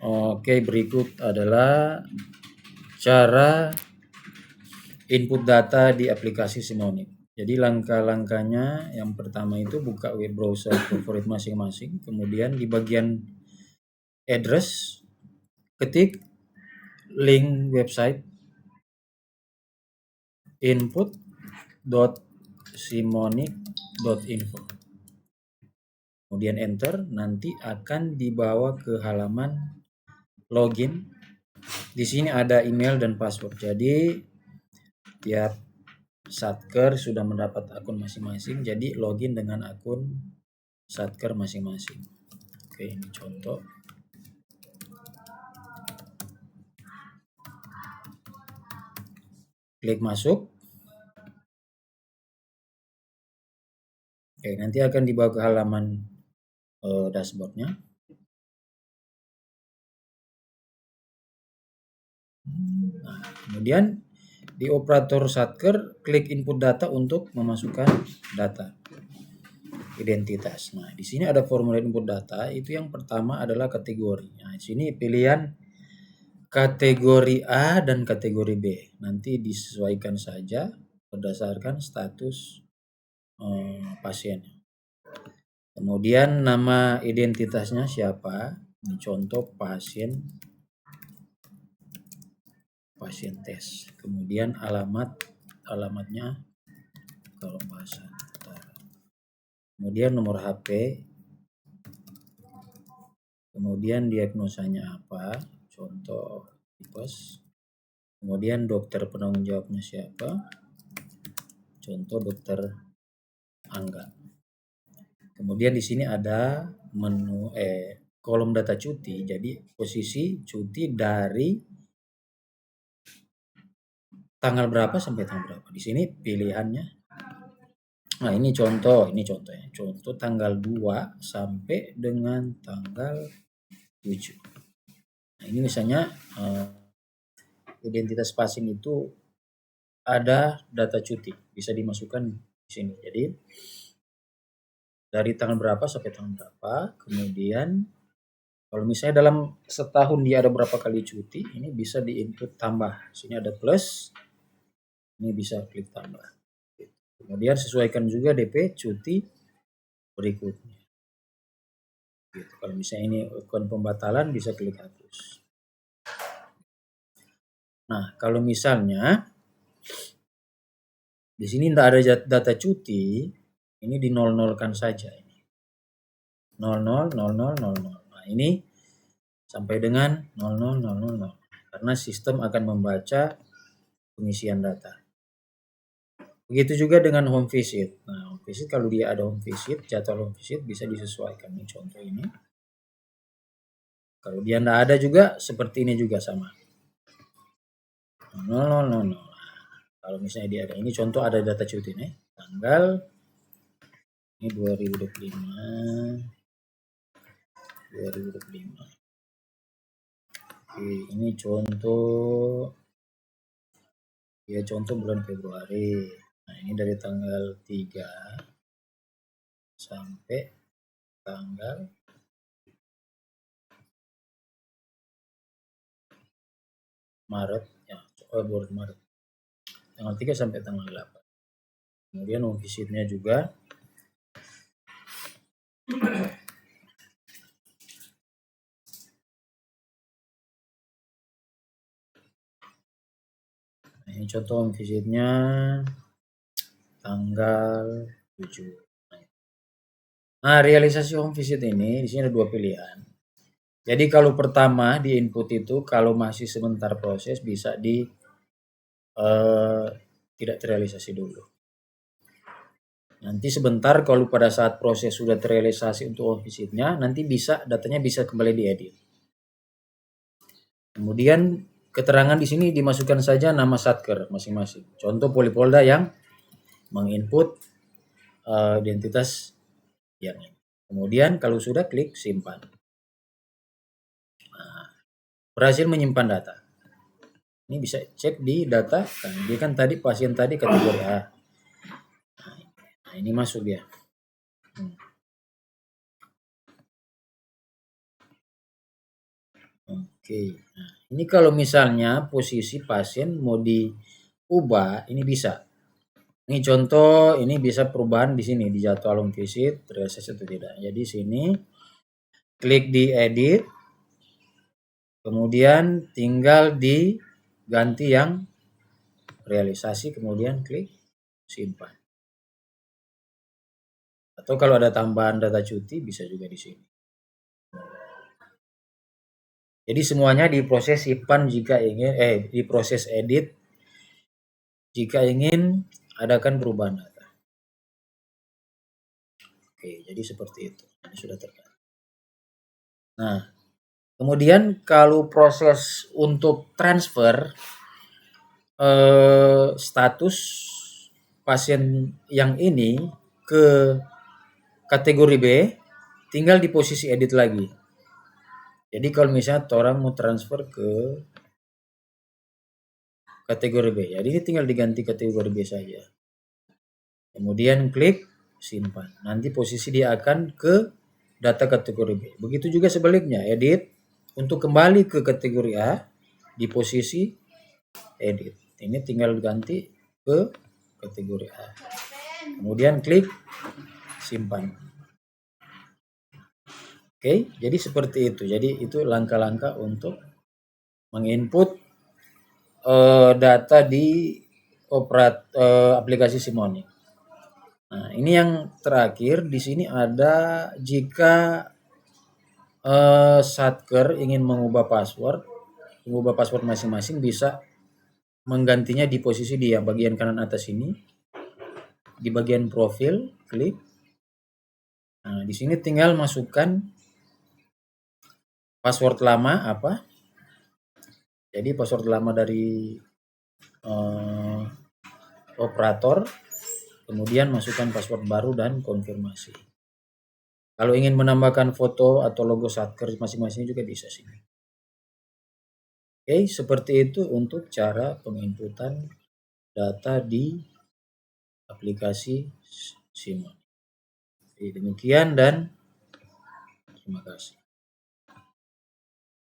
Oke, berikut adalah cara input data di aplikasi Simonic. Jadi langkah-langkahnya yang pertama itu buka web browser favorit masing-masing, kemudian di bagian address ketik link website input.simonic.info. Kemudian enter, nanti akan dibawa ke halaman login. Di sini ada email dan password. Jadi tiap Satker sudah mendapat akun masing-masing, jadi login dengan akun Satker masing-masing. Oke, ini contoh. Klik masuk. Oke, nanti akan dibawa ke halaman dashboardnya. Nah, kemudian di operator Satker, klik input data untuk memasukkan data identitas. Nah, di sini ada formulir input data. Itu yang pertama adalah kategori. Nah, di sini pilihan kategori A dan kategori B. Nanti disesuaikan saja berdasarkan status pasien. Kemudian nama identitasnya siapa? Ini contoh pasien tes. Kemudian alamatnya kalau bahasa Utara. Kemudian nomor HP. Kemudian diagnosanya apa? Contoh tipes. Kemudian dokter penanggung jawabnya siapa? Contoh dokter Angga. Kemudian di sini ada menu kolom data cuti. Jadi posisi cuti dari tanggal berapa sampai tanggal berapa. Di sini pilihannya. Nah, ini contohnya. Contoh tanggal 2 sampai dengan tanggal 7. Nah, ini misalnya identitas pasien itu ada data cuti, bisa dimasukkan di sini. Jadi dari tanggal berapa sampai tanggal berapa, kemudian kalau misalnya dalam setahun dia ada berapa kali cuti, ini bisa di-input tambah. Sini ada plus, ini bisa klik tambah. Kemudian sesuaikan juga DP cuti berikutnya. Gitu. Kalau misalnya ini akun pembatalan bisa klik hapus. Nah, kalau misalnya di sini tidak ada data cuti, ini di 00-kan saja ini. 00 00 00. Nah, ini sampai dengan 00 00 karena sistem akan membaca pengisian data. Begitu juga dengan home visit. Nah, home visit kalau dia ada home visit, jadwal home visit bisa disesuaikan. Ini contoh ini. Kalau dia tidak ada juga seperti ini juga sama. 0000. Kalau misalnya dia ada, ini contoh ada data cuti nih. Tanggal ini 2025. Oke, ini contoh bulan Februari. Nah, ini dari tanggal 3 sampai tanggal Maret ya, bulan Maret. Tanggal 3 sampai tanggal 8. Kemudian home visitnya juga nah, ini contoh home visitnya tanggal 7. Nah, realisasi home visit ini di sini ada dua pilihan. Jadi kalau pertama di input itu kalau masih sebentar proses bisa tidak terrealisasi dulu. Nanti sebentar kalau pada saat proses sudah terrealisasi untuk home visitnya, nanti datanya bisa kembali diedit. Kemudian keterangan di sini dimasukkan saja nama satker masing-masing. Contoh Polipolda yang menginput identitas yang ini. Kemudian kalau sudah klik simpan. Nah, berhasil menyimpan data. Ini bisa cek di data. Nah, dia kan tadi pasien tadi kategori A. Nah, ini masuk dia. Oke. Nah, ini kalau misalnya posisi pasien mau diubah, ini bisa. Ini contoh, ini bisa perubahan di sini di jadwal home visit, realisasi atau tidak. Jadi sini klik di edit, kemudian tinggal diganti yang realisasi, kemudian klik simpan. Atau kalau ada tambahan data cuti bisa juga di sini. Jadi semuanya diproses simpan jika ingin diproses edit jika ingin adakan perubahan data. Oke, jadi seperti itu. Ini sudah terlihat. Nah, kemudian kalau proses untuk transfer status pasien yang ini ke kategori B, tinggal di posisi edit lagi. Jadi kalau misalnya orang mau transfer ke kategori B, jadi ini tinggal diganti kategori B saja. Kemudian klik simpan. Nanti posisi dia akan ke data kategori B. Begitu juga sebaliknya, edit untuk kembali ke kategori A di posisi edit. Ini tinggal ganti ke kategori A. Kemudian klik simpan. Oke, jadi seperti itu. Jadi itu langkah-langkah untuk menginput data di aplikasi Simonic. Nah, ini yang terakhir di sini ada jika Satker ingin mengubah password masing-masing bisa menggantinya di posisi di yang bagian kanan atas ini. Di bagian profil, klik. Nah, di sini tinggal masukkan password lama apa. Jadi password lama dari operator, kemudian masukkan password baru dan konfirmasi. Kalau ingin menambahkan foto atau logo Satker masing-masing juga bisa sini. Oke, seperti itu untuk cara penginputan data di aplikasi Simon. Demikian dan terima kasih.